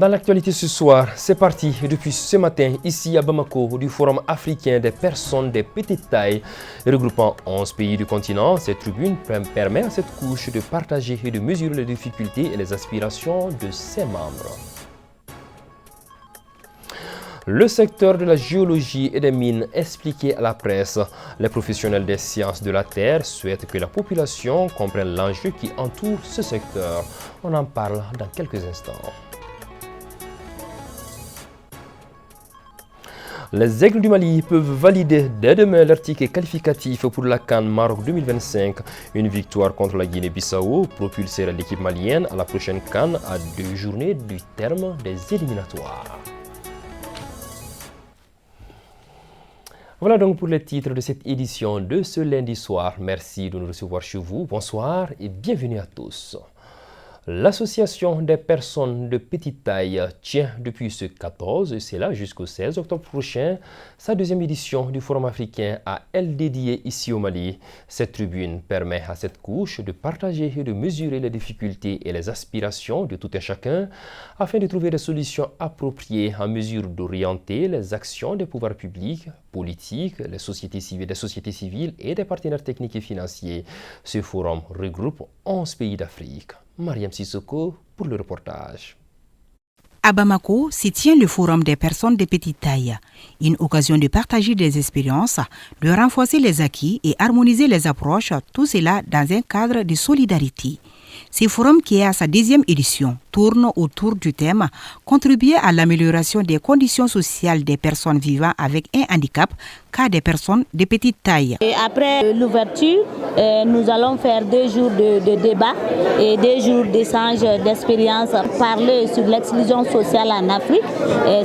Dans l'actualité ce soir, c'est parti depuis ce matin ici à Bamako du Forum africain des personnes de petite taille. Regroupant 11 pays du continent, cette tribune permet à cette couche de partager et de mesurer les difficultés et les aspirations de ses membres. Le secteur de la géologie et des mines expliqué à la presse. Les professionnels des sciences de la Terre souhaitent que la population comprenne l'enjeu qui entoure ce secteur. On en parle dans quelques instants. Les Aigles du Mali peuvent valider dès demain leur ticket qualificatif pour la CAN Maroc 2025. Une victoire contre la Guinée-Bissau propulsera l'équipe malienne à la prochaine CAN à 2 journées du terme des éliminatoires. Voilà donc pour les titres de cette édition de ce lundi soir. Merci de nous recevoir chez vous. Bonsoir et bienvenue à tous. L'Association des personnes de petite taille tient depuis ce 14 et c'est là jusqu'au 16 octobre prochain sa deuxième édition du Forum africain à elle dédiée ici au Mali. Cette tribune permet à cette couche de partager et de mesurer les difficultés et les aspirations de tout un chacun afin de trouver des solutions appropriées en mesure d'orienter les actions des pouvoirs publics, politiques, des sociétés civiles et des partenaires techniques et financiers. Ce forum regroupe 11 pays d'Afrique. Mariam Sissoko pour le reportage. À Bamako se tient le Forum des personnes de petite taille, une occasion de partager des expériences, de renforcer les acquis et harmoniser les approches, tout cela dans un cadre de solidarité. Ce forum qui est à sa deuxième édition tourne autour du thème « Contribuer à l'amélioration des conditions sociales des personnes vivant avec un handicap, cas des personnes de petite taille ». Après l'ouverture, nous allons faire 2 jours de débat et 2 jours d'échange d'expériences, parler sur l'exclusion sociale en Afrique.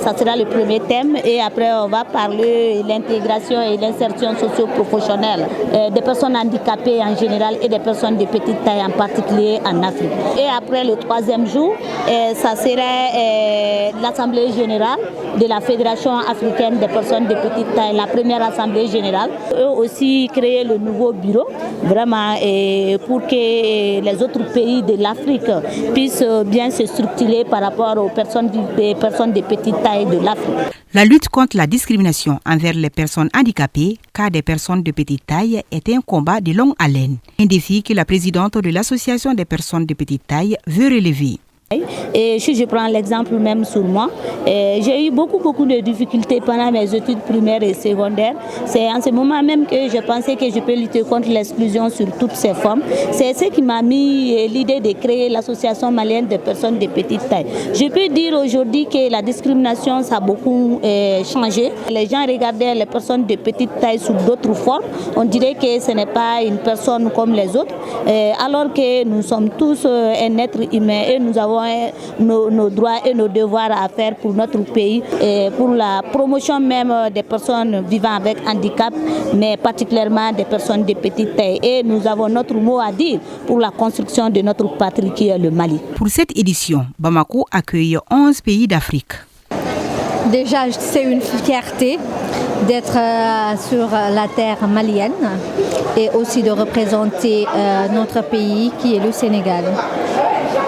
Ça sera le premier thème et après on va parler de l'intégration et l'insertion socio-professionnelle des personnes handicapées en général et des personnes de petite taille en particulier en Afrique. Et après le 3e jour, ça serait l'Assemblée générale de la Fédération africaine des personnes de petite taille, la première Assemblée générale. Eux aussi créer le nouveau bureau, vraiment, pour que les autres pays de l'Afrique puissent bien se structurer par rapport aux personnes de petite taille de l'Afrique. La lutte contre la discrimination envers les personnes handicapées, cas des personnes de petite taille, est un combat de longue haleine. Un défi que la présidente de l'Association des personnes de petite taille veut relever. Et si je prends l'exemple même sur moi, j'ai eu beaucoup de difficultés pendant mes études primaires et secondaires. C'est en ce moment même que je pensais que je peux lutter contre l'exclusion sur toutes ses formes. C'est ce qui m'a mis l'idée de créer l'Association malienne des personnes de petite taille. Je peux dire aujourd'hui que la discrimination, ça a beaucoup changé. Les gens regardaient les personnes de petite taille sous d'autres formes. On dirait que ce n'est pas une personne comme les autres, alors que nous sommes tous un être humain et nous avons nos droits et nos devoirs à faire pour notre pays et pour la promotion même des personnes vivant avec handicap, mais particulièrement des personnes de petite taille. Et nous avons notre mot à dire pour la construction de notre patrie qui est le Mali. Pour cette édition, Bamako accueille 11 pays d'Afrique. Déjà, c'est une fierté d'être sur la terre malienne et aussi de représenter notre pays qui est le Sénégal.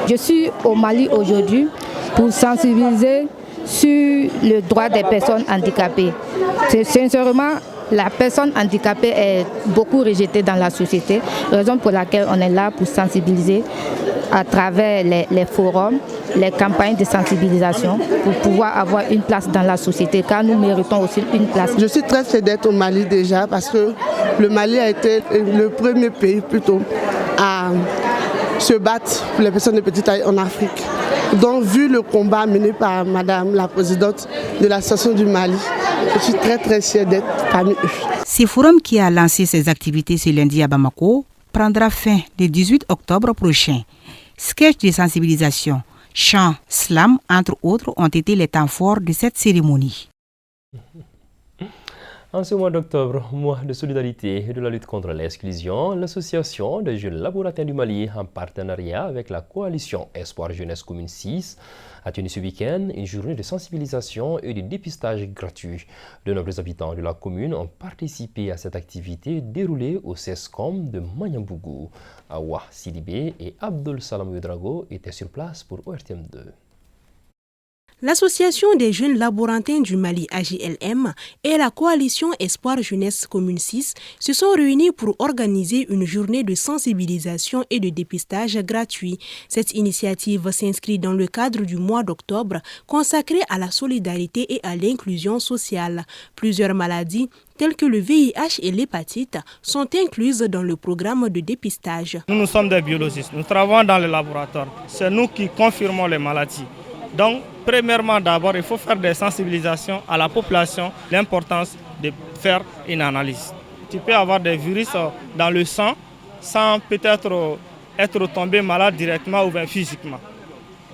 Je suis au Mali aujourd'hui pour sensibiliser sur le droit des personnes handicapées. Sincèrement, la personne handicapée est beaucoup rejetée dans la société, raison pour laquelle on est là pour sensibiliser à travers les forums, les campagnes de sensibilisation pour pouvoir avoir une place dans la société, car nous méritons aussi une place. Je suis très fière d'être au Mali déjà parce que le Mali a été le premier pays plutôt à se battre pour les personnes de petite taille en Afrique. Donc, vu le combat mené par Madame la présidente de l'Association du Mali, je suis très fière d'être parmi eux. Ce forum qui a lancé ses activités ce lundi à Bamako prendra fin le 18 octobre prochain. Sketch de sensibilisation, chant, slam, entre autres, ont été les temps forts de cette cérémonie. En ce mois d'octobre, mois de solidarité et de la lutte contre l'exclusion, l'Association des jeunes laborataires du Mali, en partenariat avec la coalition Espoir Jeunesse Commune 6, a tenu ce week-end une journée de sensibilisation et de dépistage gratuit. De nombreux habitants de la commune ont participé à cette activité déroulée au CESCOM de Manyambougou. Awa Sidibé et Abdul Salam Ouedraogo étaient sur place pour ORTM2. L'Association des jeunes laborantins du Mali AJLM et la coalition Espoir Jeunesse Commune 6 se sont réunis pour organiser une journée de sensibilisation et de dépistage gratuit. Cette initiative s'inscrit dans le cadre du mois d'octobre consacré à la solidarité et à l'inclusion sociale. Plusieurs maladies telles que le VIH et l'hépatite sont incluses dans le programme de dépistage. Nous sommes des biologistes, nous travaillons dans le laboratoire. C'est nous qui confirmons les maladies. Donc, premièrement, d'abord, il faut faire des sensibilisations à la population, l'importance de faire une analyse. Tu peux avoir des virus dans le sang sans peut-être être tombé malade directement ou bien physiquement.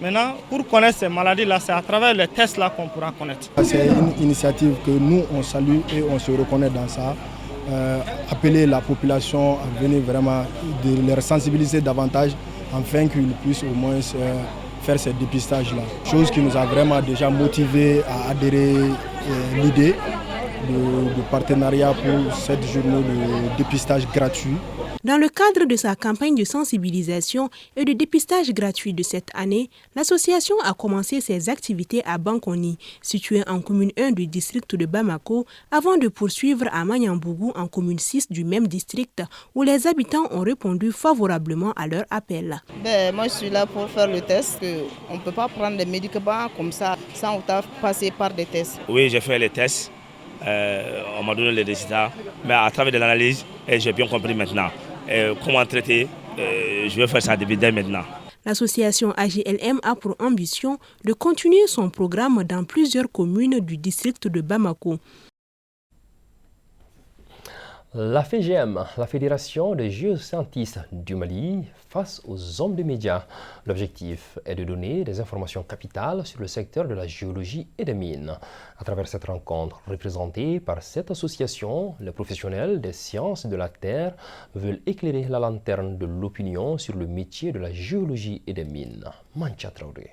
Maintenant, pour connaître ces maladies-là, c'est à travers les tests-là qu'on pourra connaître. C'est une initiative que nous, on salue et on se reconnaît dans ça. Appeler la population à venir vraiment de les sensibiliser davantage afin qu'ils puissent au moins faire ce dépistage-là. Chose qui nous a vraiment déjà motivé à adhérer à l'idée de partenariat pour cette journée de dépistage gratuit. Dans le cadre de sa campagne de sensibilisation et de dépistage gratuit de cette année, l'association a commencé ses activités à Bankoni, située en commune 1 du district de Bamako, avant de poursuivre à Magnambougou en commune 6 du même district, où les habitants ont répondu favorablement à leur appel. Moi, je suis là pour faire le test. On ne peut pas prendre des médicaments comme ça sans passer par des tests. Oui, j'ai fait les tests. On m'a donné les résultats. Mais à travers de l'analyse, j'ai bien compris maintenant. Comment traiter, je vais faire ça dès maintenant. L'association AJLM a pour ambition de continuer son programme dans plusieurs communes du district de Bamako. La FEGEM, la Fédération des géoscientistes du Mali, face aux hommes de médias. L'objectif est de donner des informations capitales sur le secteur de la géologie et des mines. À travers cette rencontre représentée par cette association, les professionnels des sciences de la Terre veulent éclairer la lanterne de l'opinion sur le métier de la géologie et des mines. Mancha Traoré.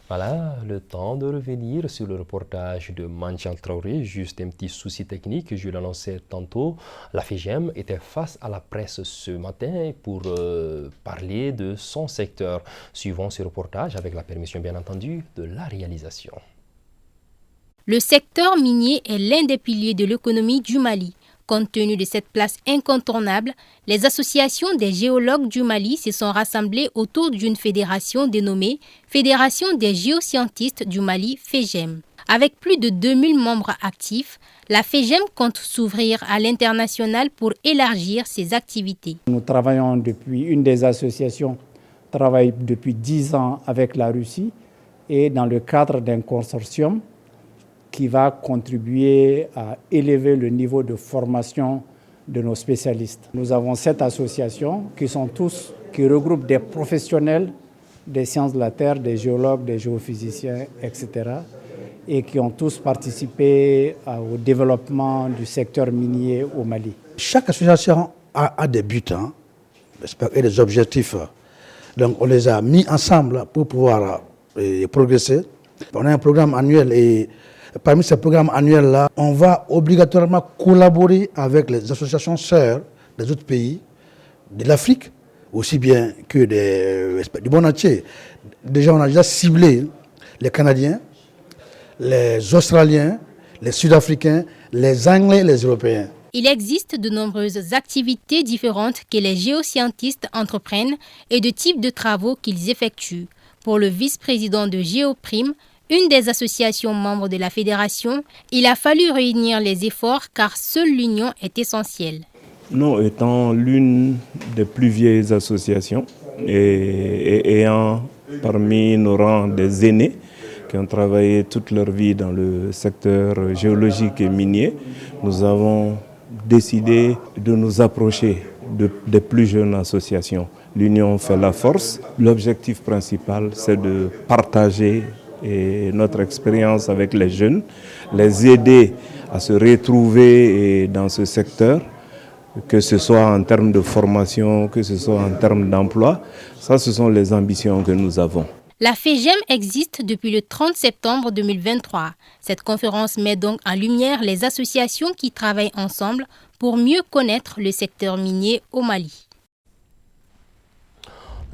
Voilà, le temps de revenir sur le reportage de Manchal Traoré. Juste un petit souci technique, je l'annonçais tantôt. La FEGEM était face à la presse ce matin pour parler de son secteur. Suivons ce reportage avec la permission bien entendu de la réalisation. Le secteur minier est l'un des piliers de l'économie du Mali. Compte tenu de cette place incontournable, les associations des géologues du Mali se sont rassemblées autour d'une fédération dénommée Fédération des géoscientistes du Mali, FEGEM. Avec plus de 2000 membres actifs, la FEGEM compte s'ouvrir à l'international pour élargir ses activités. Nous travaillons une des associations travaille depuis 10 ans avec la Russie et dans le cadre d'un consortium qui va contribuer à élever le niveau de formation de nos spécialistes. Nous avons 7 associations qui regroupent des professionnels des sciences de la Terre, des géologues, des géophysiciens, etc. et qui ont tous participé au développement du secteur minier au Mali. Chaque association a des buts et des objectifs. Donc on les a mis ensemble pour pouvoir progresser. On a un programme annuel et parmi ces programmes annuels-là, on va obligatoirement collaborer avec les associations sœurs des autres pays, de l'Afrique, aussi bien que du monde entier. Déjà, on a déjà ciblé les Canadiens, les Australiens, les Sud-Africains, les Anglais et les Européens. Il existe de nombreuses activités différentes que les géoscientistes entreprennent et de types de travaux qu'ils effectuent. Pour le vice-président de Géoprime, une des associations membres de la fédération, il a fallu réunir les efforts car seule l'union est essentielle. Nous étant l'une des plus vieilles associations et ayant parmi nos rangs des aînés qui ont travaillé toute leur vie dans le secteur géologique et minier, nous avons décidé de nous approcher des plus jeunes associations. L'union fait la force. L'objectif principal, c'est de partager notre expérience avec les jeunes, les aider à se retrouver dans ce secteur, que ce soit en termes de formation, que ce soit en termes d'emploi. Ça, ce sont les ambitions que nous avons. La FEGEM existe depuis le 30 septembre 2023. Cette conférence met donc en lumière les associations qui travaillent ensemble pour mieux connaître le secteur minier au Mali.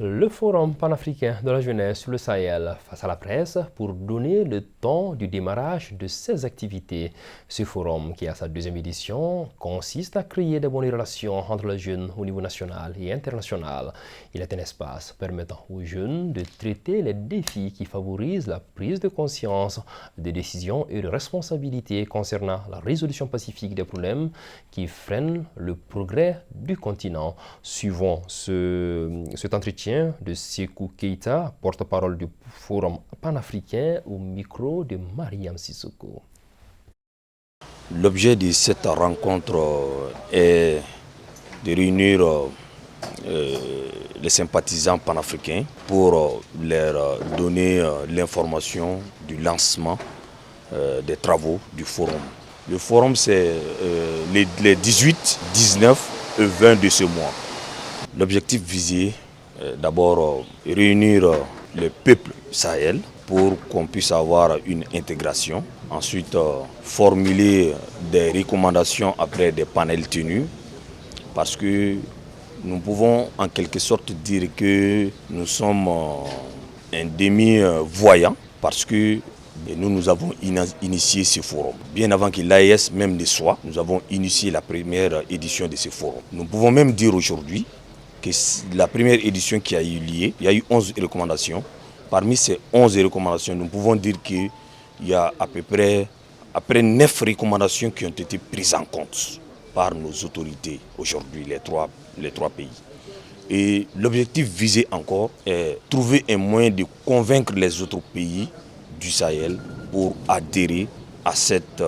Le Forum panafricain de la jeunesse sur le Sahel face à la presse pour donner le temps du démarrage de ses activités. Ce forum, qui a sa deuxième édition, consiste à créer de bonnes relations entre les jeunes au niveau national et international. Il est un espace permettant aux jeunes de traiter les défis qui favorisent la prise de conscience des décisions et de responsabilités concernant la résolution pacifique des problèmes qui freinent le progrès du continent. Suivant cet entretien de Sékou Keïta, porte-parole du Forum panafricain, au micro de Mariam Sissoko. L'objet de cette rencontre est de réunir les sympathisants panafricains pour leur donner l'information du lancement des travaux du forum. Le forum, c'est les 18, 19 et 20 de ce mois. L'objectif visé, d'abord réunir le peuple Sahel pour qu'on puisse avoir une intégration. Ensuite, formuler des recommandations après des panels tenus, parce que nous pouvons en quelque sorte dire que nous sommes un demi-voyant, parce que nous avons initié ce forum. Bien avant que l'AES même ne soit, nous avons initié la première édition de ce forum. Nous pouvons même dire aujourd'hui que la première édition qui a eu lieu, il y a eu 11 recommandations. Parmi ces 11 recommandations, nous pouvons dire qu'il y a à peu près 9 recommandations qui ont été prises en compte par nos autorités aujourd'hui, les trois pays. Et l'objectif visé encore est trouver un moyen de convaincre les autres pays du Sahel pour adhérer à cette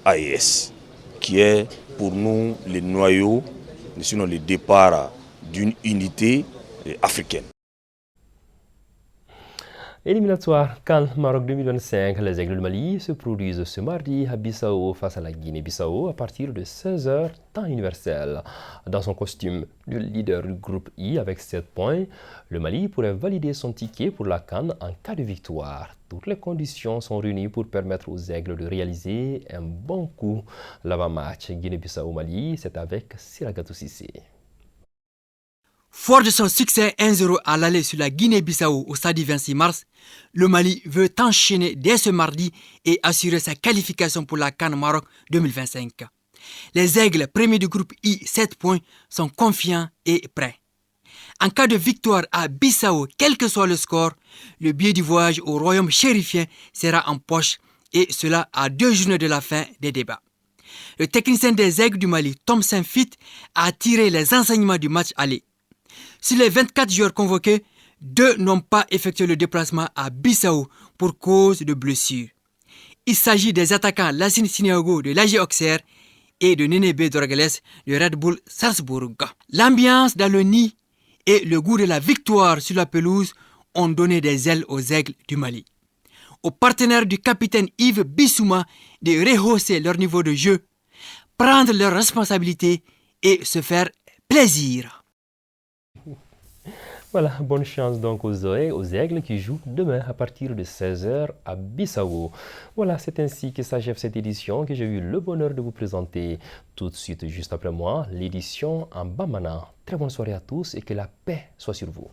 AES, qui est pour nous le noyau, sinon le départ d'une unité africaine. Éliminatoire CAN Maroc 2025, les Aigles du Mali se produisent ce mardi à Bissau face à la Guinée-Bissau à partir de 16h temps universel. Dans son costume de leader du groupe I avec 7 points, le Mali pourrait valider son ticket pour la CAN en cas de victoire. Toutes les conditions sont réunies pour permettre aux Aigles de réaliser un bon coup. L'avant-match Guinée-Bissau-Mali, c'est avec Siragatou Sissé. Fort de son succès 1-0 à l'aller sur la Guinée-Bissau au stade du 26 mars, le Mali veut enchaîner dès ce mardi et assurer sa qualification pour la CAN Maroc 2025. Les Aigles, premiers du groupe I, 7 points, sont confiants et prêts. En cas de victoire à Bissau, quel que soit le score, le billet du voyage au royaume chérifien sera en poche, et cela à 2 journées de la fin des débats. Le technicien des Aigles du Mali, Tom Saint-Fit, a tiré les enseignements du match aller. Sur les 24 joueurs convoqués, 2 n'ont pas effectué le déplacement à Bissau pour cause de blessures. Il s'agit des attaquants Lassine Siniago de l'AG Auxerre et de Nenebe Dorgales de Red Bull Salzbourg. L'ambiance dans le nid et le goût de la victoire sur la pelouse ont donné des ailes aux Aigles du Mali. Aux partenaires du capitaine Yves Bissouma de rehausser leur niveau de jeu, prendre leurs responsabilités et se faire plaisir. Voilà, bonne chance donc aux Aigles qui jouent demain à partir de 16h à Bissau. Voilà, c'est ainsi que s'achève cette édition que j'ai eu le bonheur de vous présenter. Tout de suite, juste après moi, l'édition en Bamana. Très bonne soirée à tous et que la paix soit sur vous.